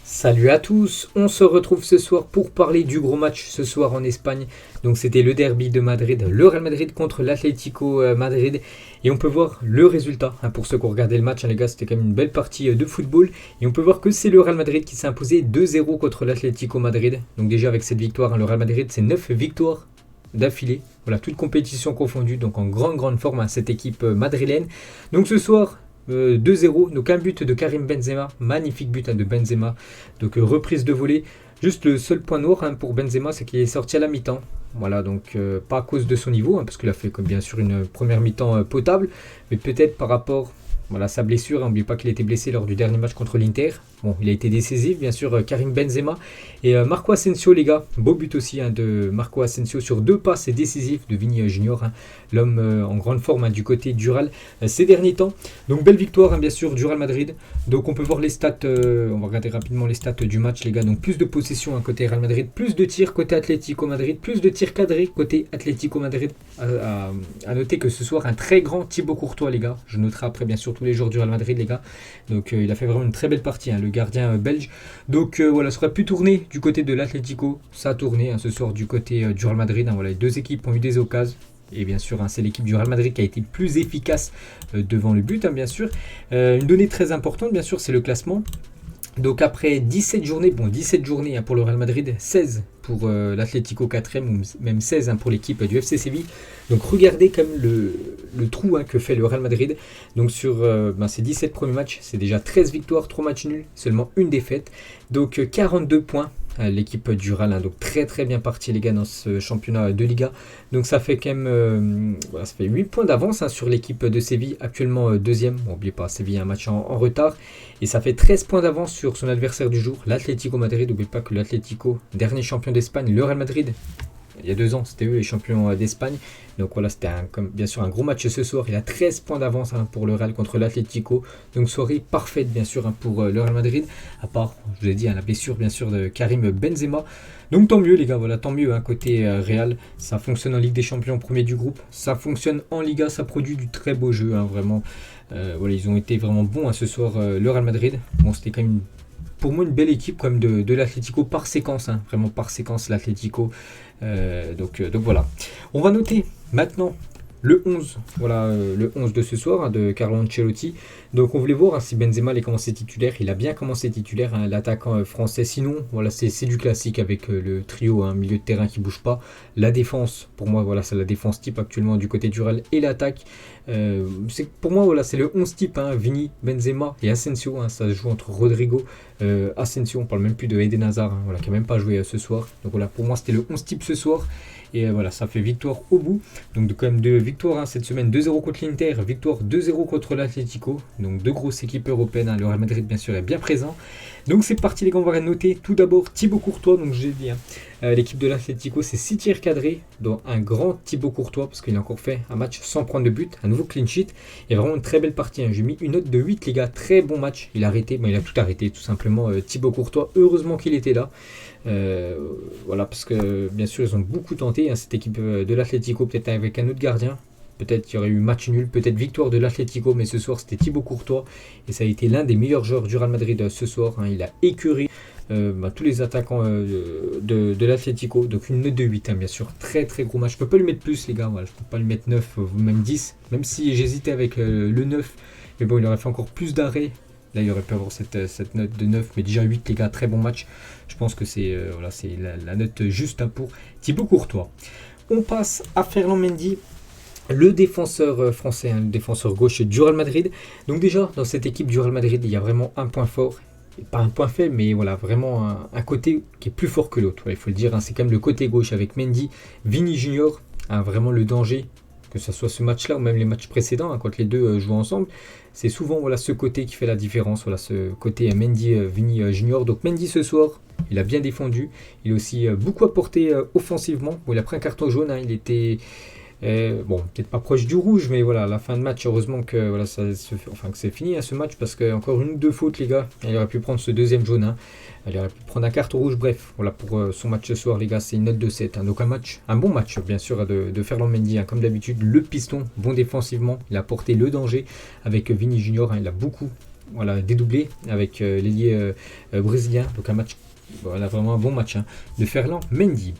Salut à tous, on se retrouve ce soir pour parler du gros match ce soir en Espagne. Donc c'était le derby de Madrid, le Real Madrid contre l'Atlético Madrid. Et on peut voir le résultat, pour ceux qui ont regardé le match, les gars, c'était quand même une belle partie de football. Et on peut voir que c'est le Real Madrid qui s'est imposé 2-0 contre l'Atlético Madrid. Donc déjà avec cette victoire, le Real Madrid c'est 9 victoires d'affilée. Voilà, toute compétition confondue, donc en grande forme cette équipe madrilène. Donc ce soir, 2-0, donc un but de Karim Benzema, magnifique but de Benzema, donc reprise de volée. Juste le seul point noir pour Benzema, c'est qu'il est sorti à la mi-temps. Voilà, donc pas à cause de son niveau, parce qu'il a fait comme bien sûr une première mi-temps potable, mais peut-être par rapport à sa blessure. N'oubliez pas qu'il a été blessé lors du dernier match contre l'Inter. Bon, il a été décisif, bien sûr, Karim Benzema. Et Marco Asensio, les gars, beau but aussi de Marco Asensio sur 2 passes décisives de Vini Junior, l'homme en grande forme du côté du Real ces derniers temps. Donc belle victoire, bien sûr, du Real Madrid. Donc on peut voir les stats, on va regarder rapidement les stats du match, les gars. Donc plus de possession côté Real Madrid, plus de tirs côté Atlético Madrid, plus de tirs cadrés côté Atlético Madrid. À noter que ce soir, un très grand Thibaut Courtois, les gars. Je noterai après, bien sûr, tous les jours du Real Madrid, les gars. Donc il a fait vraiment une très belle partie, le gardien belge. Donc voilà, ça aurait pu tourner du côté de l'Atlético. Ça a tourné ce soir du côté du Real Madrid. Voilà, les deux équipes ont eu des occasions. Et bien sûr, c'est l'équipe du Real Madrid qui a été plus efficace devant le but, bien sûr. Une donnée très importante, bien sûr, c'est le classement. Donc après 17 journées, 17 journées pour le Real Madrid, 16 pour l'Atlético 4e, ou même 16 pour l'équipe du FC Séville. Donc regardez quand même le trou que fait le Real Madrid. Donc sur ces 17 premiers matchs, c'est déjà 13 victoires, 3 matchs nuls, seulement une défaite. Donc 42 points. L'équipe du Real, donc très bien partie les gars dans ce championnat de Liga. Donc ça fait quand même ça fait 8 points d'avance sur l'équipe de Séville, actuellement deuxième. Bon, n'oubliez pas, Séville a un match en retard. Et ça fait 13 points d'avance sur son adversaire du jour, l'Atlético Madrid. N'oubliez pas que l'Atlético, dernier champion d'Espagne, le Real Madrid, il y a 2 ans, c'était eux les champions d'Espagne. Donc voilà, c'était bien sûr un gros match ce soir. Il a 13 points d'avance pour le Real contre l'Atlético. Donc soirée parfaite bien sûr pour le Real Madrid. À part, je vous ai dit, la blessure bien sûr de Karim Benzema. Donc tant mieux les gars, voilà, tant mieux côté Real. Ça fonctionne en Ligue des Champions, premier du groupe. Ça fonctionne en Liga, ça produit du très beau jeu, vraiment. Voilà, ils ont été vraiment bons ce soir, le Real Madrid. Bon, c'était quand même pour moi une belle équipe quand même de l'Atlético par séquence, vraiment par séquence l'Atlético. Donc voilà. On va noter maintenant le 11, voilà, le 11 de ce soir de Carlo Ancelotti. Donc on voulait voir si Benzema allait commencer titulaire. Il a bien commencé titulaire, l'attaquant français. Sinon, voilà, c'est du classique avec le trio, milieu de terrain qui bouge pas. La défense, pour moi, voilà, c'est la défense type actuellement du côté du Real, et l'attaque. Pour moi, voilà, c'est le 11 type, Vini, Benzema et Asensio. Ça se joue entre Rodrigo, Asensio, on parle même plus de Eden Hazard, voilà, qui n'a même pas joué ce soir. Donc voilà, pour moi, c'était le 11 type ce soir. Et voilà, ça fait victoire au bout. Donc quand même 2 victoires cette semaine. 2-0 contre l'Inter, victoire 2-0 contre l'Atlético. Donc 2 grosses équipes européennes. Le Real Madrid bien sûr est bien présent. Donc c'est parti les gars, on va noter tout d'abord Thibaut Courtois. Donc j'ai dit, l'équipe de l'Atlético c'est 6 tirs cadrés, dont un grand Thibaut Courtois, parce qu'il a encore fait un match sans prendre de but. Un nouveau clean sheet. Et vraiment une très belle partie. J'ai mis une note de 8 les gars, très bon match. Il a arrêté, il a tout arrêté tout simplement Thibaut Courtois. Heureusement qu'il était là. Voilà, parce que bien sûr ils ont beaucoup tenté cette équipe de l'Atlético, peut-être avec un autre gardien, peut-être qu'il y aurait eu match nul, peut-être victoire de l'Atlético, mais ce soir c'était Thibaut Courtois et ça a été l'un des meilleurs joueurs du Real Madrid ce soir. Il a écœuré tous les attaquants de l'Atlético. Donc une note de 8, bien sûr, très gros match. Je peux pas lui mettre plus les gars, voilà, je peux pas lui mettre 9 ou même 10, même si j'hésitais avec le 9, mais bon, il aurait fait encore plus d'arrêts. Là, il aurait pu avoir cette note de 9, mais déjà 8, les gars, très bon match. Je pense que c'est voilà, la note juste pour Thibaut Courtois. On passe à Ferland Mendy, le défenseur français, le défenseur gauche du Real Madrid. Donc déjà, dans cette équipe du Real Madrid, il y a vraiment un point fort. Pas un point faible, mais voilà, vraiment un côté qui est plus fort que l'autre. Il faut le dire, c'est quand même le côté gauche avec Mendy, Vini Junior, vraiment le danger. Que ce soit ce match-là ou même les matchs précédents, quand les deux jouent ensemble, c'est souvent voilà, ce côté qui fait la différence, voilà, ce côté Mendy, Vini Junior. Donc Mendy ce soir, il a bien défendu, il a aussi beaucoup apporté offensivement. Bon, il a pris un carton jaune, il était peut-être pas proche du rouge, mais voilà, à la fin de match, heureusement que voilà, que c'est fini ce match, parce que encore une ou deux fautes les gars, il aurait pu prendre ce deuxième jaune, il aurait pu prendre un carton rouge. Bref, voilà pour son match ce soir les gars, c'est une note de 7, donc un bon match bien sûr de Ferland Mendy, comme d'habitude, le piston, bon défensivement, il a porté le danger avec Vini Junior, il a beaucoup voilà, dédoublé avec l'ailier brésilien. Donc un match, voilà, vraiment un bon match de Ferland Mendy.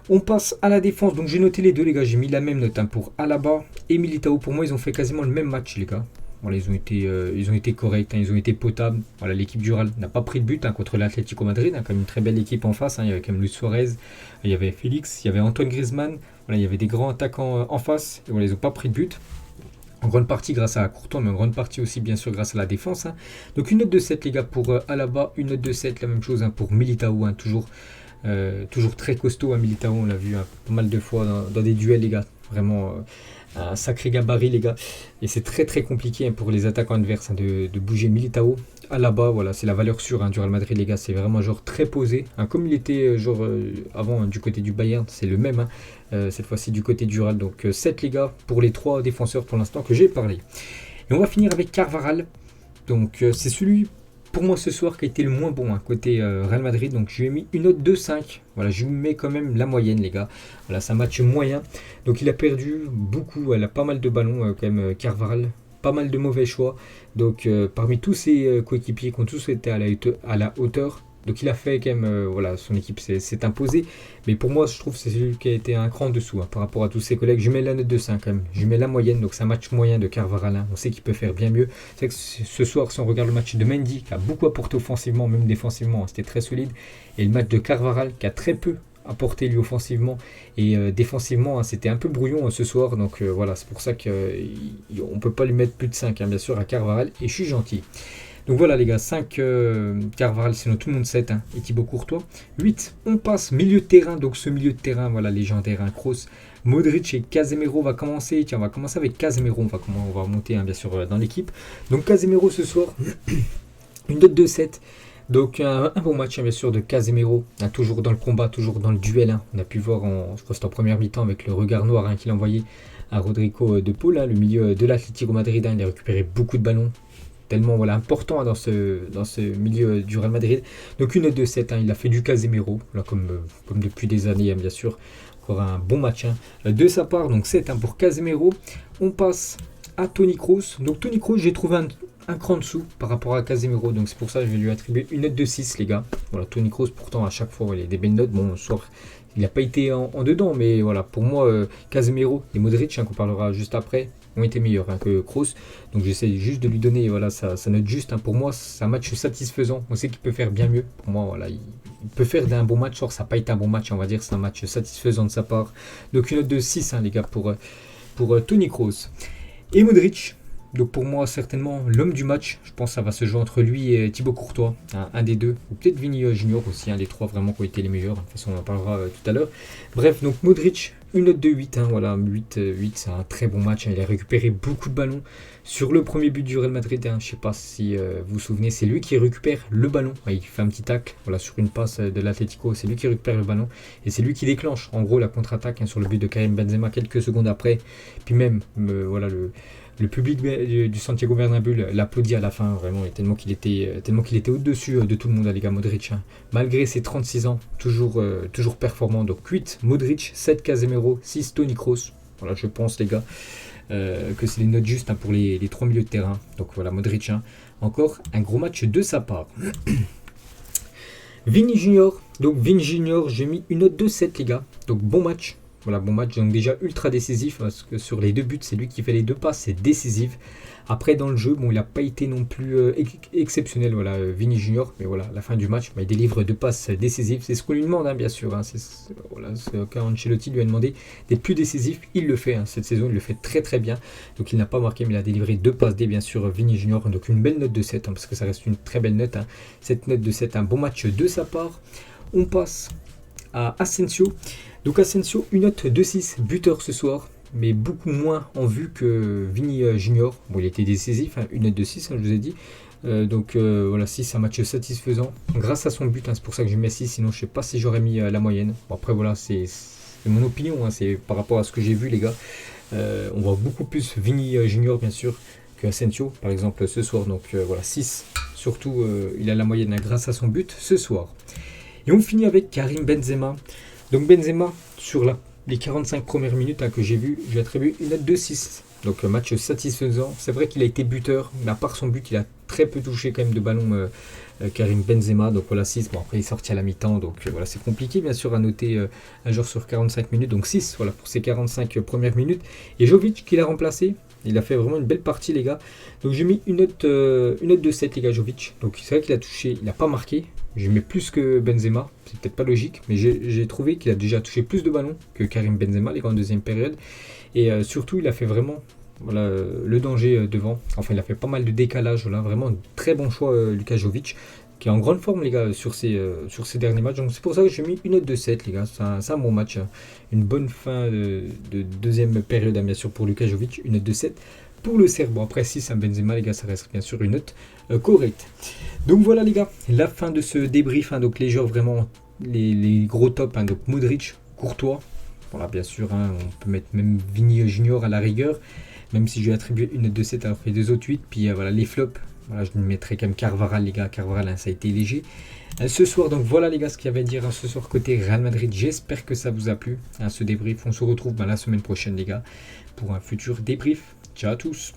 On passe à la défense. Donc j'ai noté les deux, les gars. J'ai mis la même note pour Alaba et Militao. Pour moi, ils ont fait quasiment le même match, les gars. Voilà, ils ont été corrects, ils ont été potables. Voilà, l'équipe du Real n'a pas pris de but contre l'Atlético Madrid. Quand même une très belle équipe en face. Il y avait quand même Luis Suarez, il y avait Félix, il y avait Antoine Griezmann. Voilà, il y avait des grands attaquants en face. Et voilà, ils n'ont pas pris de but. En grande partie grâce à Courtois, mais en grande partie aussi bien sûr grâce à la défense. Donc une note de 7 les gars pour Alaba, une note de 7, la même chose pour Militao, toujours très costaud Militao, on l'a vu pas mal de fois dans des duels les gars, vraiment un sacré gabarit les gars, et c'est très très compliqué pour les attaquants adverses de bouger Militao. Alaba, voilà, c'est la valeur sûre du Real Madrid les gars, c'est vraiment genre très posé, comme il était avant du côté du Bayern, c'est le même, cette fois-ci du côté du Real, donc 7 les gars pour les 3 défenseurs pour l'instant que j'ai parlé. Et on va finir avec Carvajal, donc c'est celui pour moi ce soir qui a été le moins bon côté Real Madrid, donc je lui ai mis une note de 5, voilà, je lui mets quand même la moyenne les gars, voilà, c'est un match moyen, donc il a perdu beaucoup, elle a pas mal de ballons quand même Carvajal, pas mal de mauvais choix, donc parmi tous ses coéquipiers qui ont tous été à la hauteur, donc il a fait quand même, voilà, son équipe s'est imposée, mais pour moi je trouve que c'est celui qui a été un cran en dessous par rapport à tous ses collègues. Je mets la note de 5 quand même, je mets la moyenne, donc c'est un match moyen de Carvajal, on sait qu'il peut faire bien mieux. C'est que ce soir, si on regarde le match de Mendy, qui a beaucoup apporté offensivement, même défensivement, c'était très solide, et le match de Carvajal qui a très peu apporté lui offensivement et défensivement, c'était un peu brouillon ce soir, donc voilà, c'est pour ça qu'on ne peut pas lui mettre plus de 5 bien sûr à Carvajal, et je suis gentil. Donc voilà les gars, 5 Carvajal, sinon tout le monde 7, et Thibaut Courtois. 8, on passe milieu de terrain, donc ce milieu de terrain, voilà, légendaire, Kroos, Modric et Casemiro. On va commencer avec Casemiro, on va remonter bien sûr dans l'équipe. Donc Casemiro ce soir, une note de 7. Donc un bon match bien sûr de Casemiro, toujours dans le combat, toujours dans le duel. On a pu voir, je crois que c'était en première mi-temps avec le regard noir qu'il a envoyé à Rodrigo de Paul, le milieu de l'Atlético Madrid. Il a récupéré beaucoup de ballons, tellement voilà, important dans ce milieu du Real Madrid. Donc une note de 7, il a fait du Casemiro, là, comme depuis des années bien sûr. Encore un bon match de sa part, donc 7 pour Casemiro. On passe à Toni Kroos. Donc Toni Kroos, j'ai trouvé un cran dessous par rapport à Casemiro, donc c'est pour ça que je vais lui attribuer une note de 6 les gars. Voilà, Toni Kroos pourtant à chaque fois il a des belles notes, bon ce soir il n'a pas été en dedans, mais voilà, pour moi Casemiro et Modric, qu'on parlera juste après, ont été meilleurs que Kroos, donc j'essaie juste de lui donner voilà, sa note juste. Pour moi c'est un match satisfaisant, on sait qu'il peut faire bien mieux, pour moi voilà, il peut faire un bon match, ça n'a pas été un bon match, on va dire, c'est un match satisfaisant de sa part, donc une note de 6 les gars pour Toni Kroos. Et Modric, donc pour moi certainement l'homme du match, je pense que ça va se jouer entre lui et Thibaut Courtois, un des deux, ou peut-être Vini Junior aussi, les trois vraiment qui ont été les meilleurs, de toute façon on en parlera tout à l'heure. Bref, donc Modric, une note de 8, voilà, 8 c'est un très bon match, il a récupéré beaucoup de ballons. Sur le premier but du Real Madrid, je ne sais pas si vous vous souvenez, c'est lui qui récupère le ballon, il fait un petit tacle, voilà, sur une passe de l'Atlético, c'est lui qui récupère le ballon, et c'est lui qui déclenche en gros la contre-attaque sur le but de Karim Benzema quelques secondes après, puis même voilà le public du Santiago Bernabéu l'applaudit à la fin, vraiment, tellement qu'il était au-dessus de tout le monde, les gars, Modric. Malgré ses 36 ans, toujours performant. Donc 8 Modric, 7 Casemiro, 6 Toni Kroos. Voilà, je pense, les gars, que c'est les notes justes pour les 3 milieux de terrain. Donc voilà, Modric, encore un gros match de sa part. Vini Junior. Donc Vini Junior, j'ai mis une note de 7, les gars. Donc bon match. Voilà, bon match, donc déjà ultra décisif, parce que sur les deux buts, c'est lui qui fait les deux passes, c'est décisif. Après, dans le jeu, bon, il n'a pas été non plus exceptionnel, voilà, Vini Junior, mais voilà, à la fin du match, il délivre deux passes décisives. C'est ce qu'on lui demande, bien sûr. Voilà, quand Ancelotti lui a demandé d'être plus décisif, il le fait. Cette saison, il le fait très très bien. Donc, il n'a pas marqué, mais il a délivré deux passes D, bien sûr, Vini Junior. Donc, une belle note de 7, parce que ça reste une très belle note. Cette note de 7, un bon match de sa part. On passe à Asensio. Donc Asensio, une note de 6, buteur ce soir, mais beaucoup moins en vue que Vini Junior. Bon, il était décisif, une note de 6, je vous ai dit. Donc voilà, 6, un match satisfaisant grâce à son but, c'est pour ça que je mets 6, sinon je ne sais pas si j'aurais mis la moyenne. Bon, après voilà, c'est mon opinion, c'est par rapport à ce que j'ai vu, les gars. On voit beaucoup plus Vini Junior, bien sûr, que Asensio, par exemple, ce soir. Donc voilà, 6, surtout, il a la moyenne grâce à son but ce soir. Et on finit avec Karim Benzema. Donc Benzema, sur les 45 premières minutes que j'ai vues, je lui attribue une note de 6. Donc match satisfaisant. C'est vrai qu'il a été buteur, mais à part son but, il a très peu touché quand même de ballon Karim Benzema, donc voilà 6, bon après il est sorti à la mi-temps, donc voilà c'est compliqué bien sûr à noter un joueur sur 45 minutes, donc 6 voilà pour ces 45 premières minutes, et Jovic qui l'a remplacé, il a fait vraiment une belle partie les gars, donc j'ai mis une note de 7 les gars Jovic, donc c'est vrai qu'il a touché, il n'a pas marqué, je mets plus que Benzema, c'est peut-être pas logique, mais j'ai trouvé qu'il a déjà touché plus de ballons que Karim Benzema les gars en deuxième période, et surtout il a fait vraiment voilà, le danger devant. Enfin, il a fait pas mal de décalage. Voilà, vraiment un très bon choix, Luka Jovic, qui est en grande forme, les gars, sur ces derniers matchs. Donc, c'est pour ça que j'ai mis une note de 7, les gars. C'est un bon match. Hein. Une bonne fin de deuxième période, hein, bien sûr, pour Luka Jovic. Une note de 7 pour le Serbe. Bon, après, 6, un Benzema, les gars, ça reste bien sûr une note correcte. Donc, voilà, les gars, la fin de ce débrief. Hein, donc, les joueurs vraiment, les gros tops. Hein, donc, Modric, Courtois. Voilà, bien sûr, hein, on peut mettre même Vini Junior à la rigueur. Même si je lui ai attribué une note de 7 alors qu'il y a 2 autres 8. Puis voilà les flops. Voilà, je lui mettrai quand même Carvajal, les gars. Carvajal, hein, ça a été léger. Ce soir, donc voilà les gars ce qu'il y avait à dire hein, ce soir côté Real Madrid. J'espère que ça vous a plu. Hein, ce débrief. On se retrouve la semaine prochaine, les gars, pour un futur débrief. Ciao à tous.